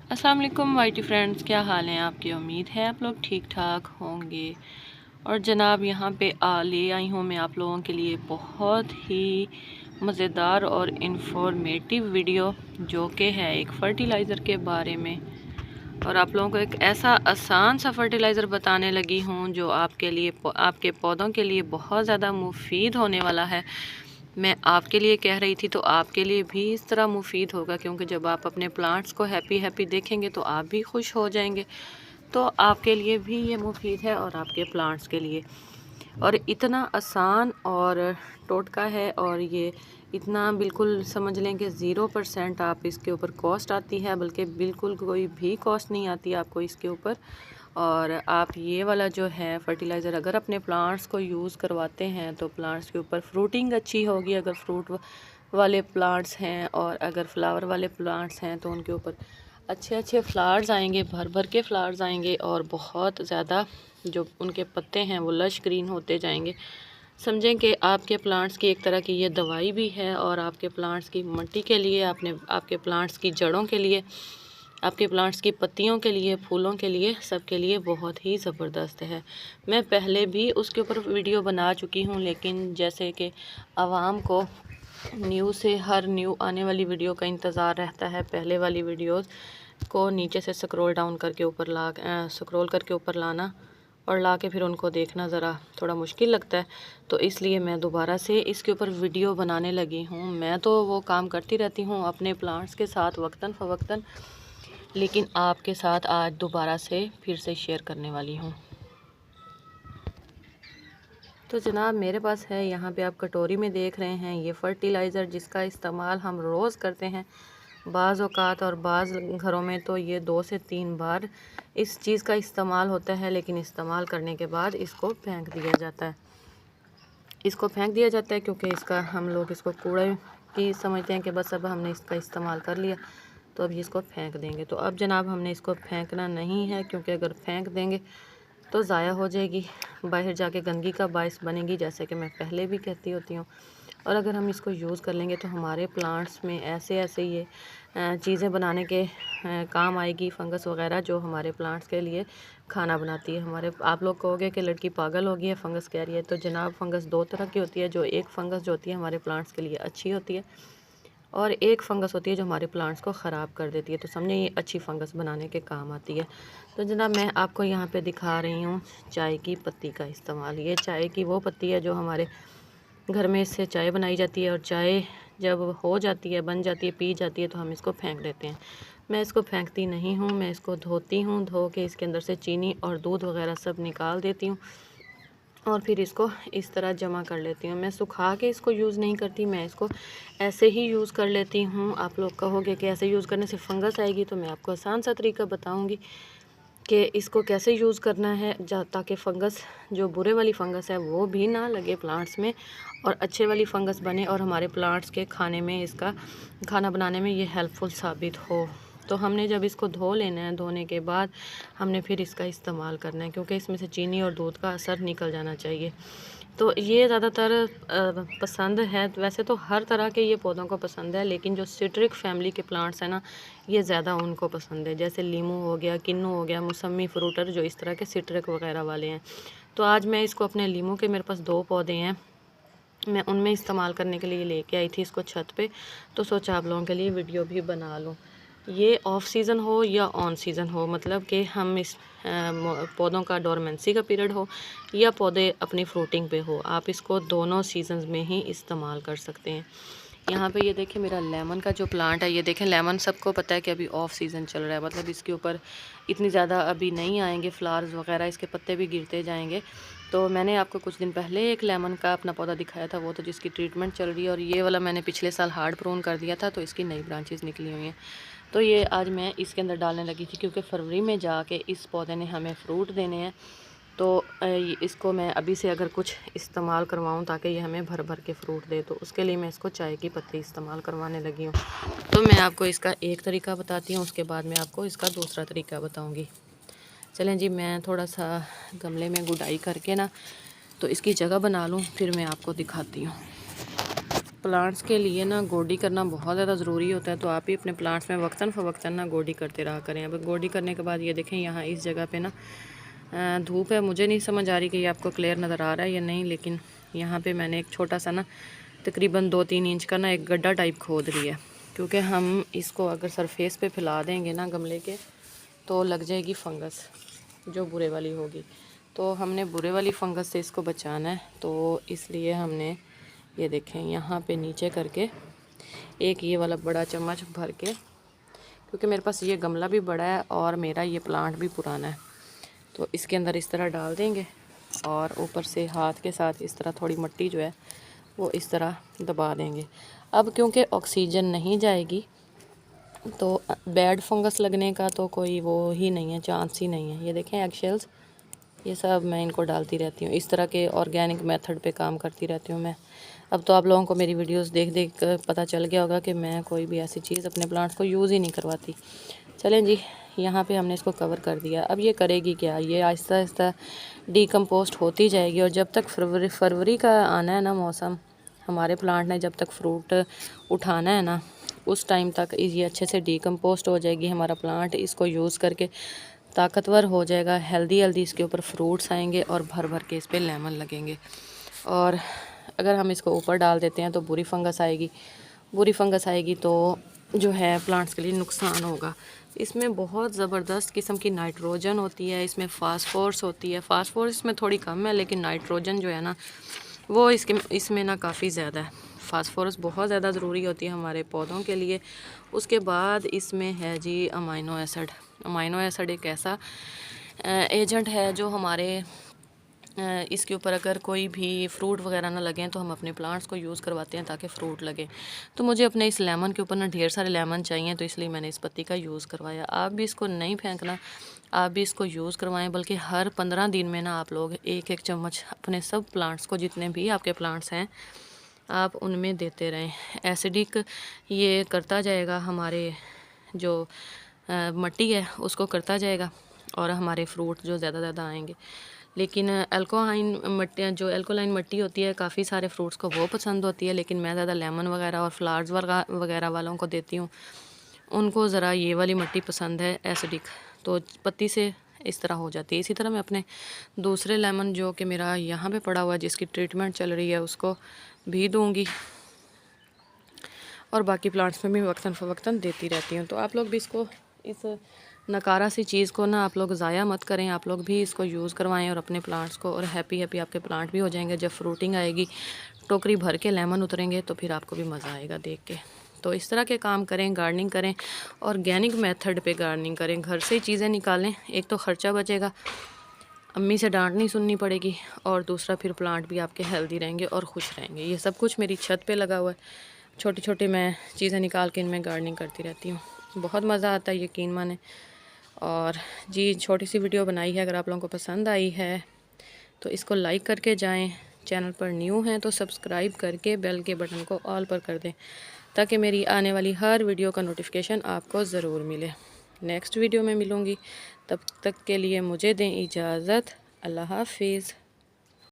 अस्सलाम वालेकुम वाइटी फ्रेंड्स, क्या हाल हैं आपकी। उम्मीद है आप लोग ठीक ठाक होंगे। और जनाब यहाँ पे ले आई हूँ मैं आप लोगों के लिए बहुत ही मज़ेदार और इन्फॉर्मेटिव वीडियो, जो कि है एक फ़र्टिलाइज़र के बारे में। और आप लोगों को एक ऐसा आसान सा फ़र्टिलाइज़र बताने लगी हूँ जो आपके लिए, आपके पौधों के लिए बहुत ज़्यादा मुफीद होने वाला है। मैं आपके लिए कह रही थी तो आपके लिए भी इस तरह मुफीद होगा, क्योंकि जब आप अपने प्लांट्स को हैप्पी हैप्पी देखेंगे तो आप भी खुश हो जाएंगे। तो आपके लिए भी ये मुफीद है और आपके प्लांट्स के लिए। और इतना आसान और टोटका है, और ये इतना बिल्कुल समझ लें कि 0% आप इसके ऊपर कॉस्ट आती है, बल्कि बिल्कुल कोई भी कॉस्ट नहीं आती आपको इसके ऊपर। और आप ये वाला जो है फर्टिलाइज़र अगर अपने प्लांट्स को यूज़ करवाते हैं तो प्लांट्स के ऊपर फ्रूटिंग अच्छी होगी। अगर फ्रूट वाले प्लांट्स हैं और अगर फ्लावर वाले प्लांट्स हैं तो उनके ऊपर अच्छे अच्छे फ्लावर्स आएंगे, भर भर के फ्लावर्स आएंगे, और बहुत ज़्यादा जो उनके पत्ते हैं वो लश ग्रीन होते जाएंगे। समझें कि आपके प्लांट्स की एक तरह की ये दवाई भी है, और आपके प्लांट्स की मिट्टी के लिए, आपके प्लांट्स की जड़ों के लिए, आपके प्लांट्स की पत्तियों के लिए, फूलों के लिए, सब के लिए बहुत ही ज़बरदस्त है। मैं पहले भी उसके ऊपर वीडियो बना चुकी हूँ, लेकिन जैसे कि आवाम को न्यू से हर न्यू आने वाली वीडियो का इंतज़ार रहता है, पहले वाली वीडियोस को नीचे से स्क्रॉल डाउन करके ऊपर स्क्रॉल करके ऊपर लाना और ला के फिर उनको देखना ज़रा थोड़ा मुश्किल लगता है। तो इसलिए मैं दोबारा से इसके ऊपर वीडियो बनाने लगी हूँ। मैं तो वो काम करती रहती हूँ अपने प्लांट्स के साथ वक्तन फ़वक्तन, लेकिन आपके साथ आज दोबारा से फिर से शेयर करने वाली हूँ। तो जनाब मेरे पास है, यहाँ पे आप कटोरी में देख रहे हैं, ये फ़र्टिलाइज़र जिसका इस्तेमाल हम रोज़ करते हैं। बाज़ औक़ात और बाज़ घरों में तो ये 2 से 3 बार इस चीज़ का इस्तेमाल होता है, लेकिन इस्तेमाल करने के बाद इसको फेंक दिया जाता है। इसको फेंक दिया जाता है क्योंकि इसका हम लोग इसको कूड़े की समझते हैं कि बस अब हमने इसका इस्तेमाल कर लिया तो अब इसको फेंक देंगे। तो अब जनाब हमने इसको फेंकना नहीं है, क्योंकि अगर फेंक देंगे तो ज़ाया हो जाएगी, बाहर जाके गंदगी का बायस बनेगी, जैसे कि मैं पहले भी कहती होती हूँ। और अगर हम इसको यूज़ कर लेंगे तो हमारे प्लांट्स में ऐसे ऐसे ये चीज़ें बनाने के काम आएगी, फंगस वगैरह, जो हमारे प्लांट्स के लिए खाना बनाती है। हमारे आप लोग कहोगे कि लड़की पागल हो गई है, फंगस कह रही है। तो जनाब फंगस 2 तरह की होती है, जो एक फंगस जो होती है हमारे प्लांट्स के लिए अच्छी होती है, और एक फंगस होती है जो हमारे प्लांट्स को ख़राब कर देती है। तो समझे ये अच्छी फंगस बनाने के काम आती है। तो जनाब मैं आपको यहाँ पे दिखा रही हूँ चाय की पत्ती का इस्तेमाल। ये चाय की वो पत्ती है जो हमारे घर में इससे चाय बनाई जाती है, और चाय जब हो जाती है, बन जाती है, पी जाती है, तो हम इसको फेंक देते हैं। मैं इसको फेंकती नहीं हूँ, मैं इसको धोती हूँ, धो के इसके अंदर से चीनी और दूध वगैरह सब निकाल देती हूँ, और फिर इसको इस तरह जमा कर लेती हूँ। मैं सुखा के इसको यूज़ नहीं करती, मैं इसको ऐसे ही यूज़ कर लेती हूँ। आप लोग कहोगे कि ऐसे यूज़ करने से फंगस आएगी, तो मैं आपको आसान सा तरीका बताऊँगी कि इसको कैसे यूज़ करना है, ताकि फ़ंगस, जो बुरे वाली फ़ंगस है वो भी ना लगे प्लांट्स में, और अच्छे वाली फ़ंगस बने, और हमारे प्लांट्स के खाने में, इसका खाना बनाने में ये हेल्पफुल साबित हो। तो हमने जब इसको धो लेना है, धोने के बाद हमने फिर इसका इस्तेमाल करना है, क्योंकि इसमें से चीनी और दूध का असर निकल जाना चाहिए। तो ये ज़्यादातर पसंद है, वैसे तो हर तरह के ये पौधों को पसंद है, लेकिन जो सिट्रिक फैमिली के प्लांट्स हैं ना, ये ज़्यादा उनको पसंद है। जैसे लीमू हो गया, किन्नू हो गया, मौसमी फ्रूटर, जो इस तरह के सिट्रिक वगैरह वाले हैं। तो आज मैं इसको अपने लीमू के, मेरे पास 2 पौधे हैं, मैं उनमें इस्तेमाल करने के लिए लेके आई थी इसको छत पे, तो सोचा आप लोगों के लिए वीडियो भी बना लूँ। ये ऑफ सीज़न हो या ऑन सीज़न हो, मतलब कि हम इस पौधों का डोरमेंसी का पीरियड हो या पौधे अपनी फ्रूटिंग पे हो, आप इसको दोनों सीजन्स में ही इस्तेमाल कर सकते हैं। यहाँ पे ये देखें मेरा लेमन का जो प्लांट है, ये देखें लेमन सबको पता है कि अभी ऑफ सीज़न चल रहा है, मतलब इसके ऊपर इतनी ज़्यादा अभी नहीं आएंगे फ्लावर्स वगैरह, इसके पत्ते भी गिरते जाएंगे। तो मैंने आपको कुछ दिन पहले एक लेमन का अपना पौधा दिखाया था, वो तो जिसकी ट्रीटमेंट चल रही है, और ये वाला मैंने पिछले साल हार्ड प्रून कर दिया था, तो इसकी नई ब्रांचेस निकली हुई हैं। तो ये आज मैं इसके अंदर डालने लगी थी, क्योंकि फरवरी में जाके इस पौधे ने हमें फ्रूट देने हैं। तो इसको मैं अभी से अगर कुछ इस्तेमाल करवाऊँ ताकि ये हमें भर भर के फ्रूट दे, तो उसके लिए मैं इसको चाय की पत्ती इस्तेमाल करवाने लगी हूँ। तो मैं आपको इसका एक तरीका बताती हूँ, उसके बाद मैं आपको इसका दूसरा तरीका बताऊँगी। चलें जी, मैं थोड़ा सा गमले में गुडाई करके ना तो इसकी जगह बना लूँ, फिर मैं आपको दिखाती हूँ। प्लांट्स के लिए ना गोडी करना बहुत ज़्यादा ज़रूरी होता है, तो आप ही अपने प्लांट्स में वक्तन फ़वक्तन ना गोडी करते रहा करें। अब गोडी करने के बाद ये देखें यहाँ इस जगह पे ना धूप है, मुझे नहीं समझ आ रही कि ये आपको क्लियर नज़र आ रहा है या नहीं, लेकिन यहाँ पे मैंने एक छोटा सा ना तकरीबन 2-3 इंच का ना एक गड्ढा टाइप खोद लिया है, क्योंकि हम इसको अगर सरफेस पे फैला देंगे ना गमले के तो लग जाएगी फंगस जो बुरे वाली होगी। तो हमने बुरे वाली फंगस से इसको बचाना है, तो इसलिए हमने ये देखें यहाँ पे नीचे करके एक ये वाला बड़ा चम्मच भर के, क्योंकि मेरे पास ये गमला भी बड़ा है और मेरा ये प्लांट भी पुराना है, तो इसके अंदर इस तरह डाल देंगे और ऊपर से हाथ के साथ इस तरह थोड़ी मिट्टी जो है वो इस तरह दबा देंगे। अब क्योंकि ऑक्सीजन नहीं जाएगी तो बैड फंगस लगने का तो कोई वो ही नहीं है, चांस ही नहीं है। ये देखें एग शेल्स, ये सब मैं इनको डालती रहती हूँ, इस तरह के ऑर्गेनिक मेथड पे काम करती रहती हूँ मैं। अब तो आप लोगों को मेरी वीडियोस देख देख कर पता चल गया होगा कि मैं कोई भी ऐसी चीज़ अपने प्लांट्स को यूज़ ही नहीं करवाती। चलें जी, यहाँ पे हमने इसको कवर कर दिया। अब ये करेगी क्या, ये आहिस्ता आहिस्ता डीकम्पोस्ट होती जाएगी और जब तक फरवरी का आना है ना मौसम, हमारे प्लांट ने जब तक फ्रूट उठाना है ना, उस टाइम तक ये अच्छे से डीकम्पोस्ट हो जाएगी हमारा प्लांट। इसको यूज़ करके ताकतवर हो जाएगा, हेल्दी हेल्दी इसके ऊपर फ्रूट्स आएंगे और भर भर के इस पर लेमन लगेंगे। और अगर हम इसको ऊपर डाल देते हैं तो बुरी फंगस आएगी तो जो है प्लांट्स के लिए नुकसान होगा। इसमें बहुत ज़बरदस्त किस्म की नाइट्रोजन होती है, इसमें फास्फोरस होती है। फास्फोरस इसमें थोड़ी कम है, लेकिन नाइट्रोजन जो है ना वो इसमें ना काफ़ी ज़्यादा है। फास्फोरस बहुत ज़्यादा ज़रूरी होती है हमारे पौधों के लिए। उसके बाद इसमें है जी अमाइनो एसिड। अमाइनो एसिड एक ऐसा एजेंट है जो हमारे इसके ऊपर अगर कोई भी फ्रूट वगैरह ना लगें तो हम अपने प्लांट्स को यूज़ करवाते हैं ताकि फ्रूट लगे। तो मुझे अपने इस लेमन के ऊपर ना ढेर सारे लेमन चाहिए, तो इसलिए मैंने इस पत्ती का यूज़ करवाया। आप भी इसको नहीं फेंकना, आप भी इसको यूज़ करवाएं, बल्कि हर 15 दिन में ना आप लोग एक एक चम्मच अपने सब प्लांट्स को, जितने भी आपके प्लांट्स हैं, आप उनमें देते रहें। एसिडिक ये करता जाएगा, हमारे जो मिट्टी है उसको करता जाएगा और हमारे फ्रूट जो ज़्यादा आएंगे। लेकिन एल्कोलाइन मिट्टी होती है, काफ़ी सारे फ्रूट्स को वो पसंद होती है, लेकिन मैं ज़्यादा लेमन वगैरह और फ्लावर्स वगैरह वालों को देती हूँ, उनको ज़रा ये वाली मिट्टी पसंद है एसिडिक, तो पत्ती से इस तरह हो जाती है। इसी तरह मैं अपने दूसरे लेमन जो कि मेरा यहाँ पे पड़ा हुआ है, जिसकी ट्रीटमेंट चल रही है, उसको भी दूँगी और बाकी प्लांट्स में भी वक्तन फ़वक्तन देती रहती हूँ। तो आप लोग भी इसको, इस नकारा सी चीज़ को ना आप लोग ज़ाया मत करें, आप लोग भी इसको यूज़ करवाएं और अपने प्लांट्स को, और हैप्पी आपके प्लांट भी हो जाएंगे। जब फ्रूटिंग आएगी, टोकरी भर के लेमन उतरेंगे, तो फिर आपको भी मज़ा आएगा देख के। तो इस तरह के काम करें, गार्डनिंग करें, ऑर्गेनिक मेथड पे गार्डनिंग करें, घर से चीज़ें निकालें। एक तो ख़र्चा बचेगा, अम्मी से डांट नहीं सुननी पड़ेगी, और दूसरा फिर प्लांट भी आपके हेल्दी रहेंगे और खुश रहेंगे। ये सब कुछ मेरी छत पे लगा हुआ है, छोटी छोटी मैं चीज़ें निकाल के इनमें गार्डनिंग करती रहती हूँ। बहुत मज़ा आता है, यकीन माने। और जी, छोटी सी वीडियो बनाई है, अगर आप लोगों को पसंद आई है तो इसको लाइक करके जाएं। चैनल पर न्यू हैं तो सब्सक्राइब करके बेल के बटन को ऑल पर कर दें, ताकि मेरी आने वाली हर वीडियो का नोटिफिकेशन आपको ज़रूर मिले। नेक्स्ट वीडियो में मिलूँगी, तब तक के लिए मुझे दें इजाज़त। अल्लाह हाफिज़।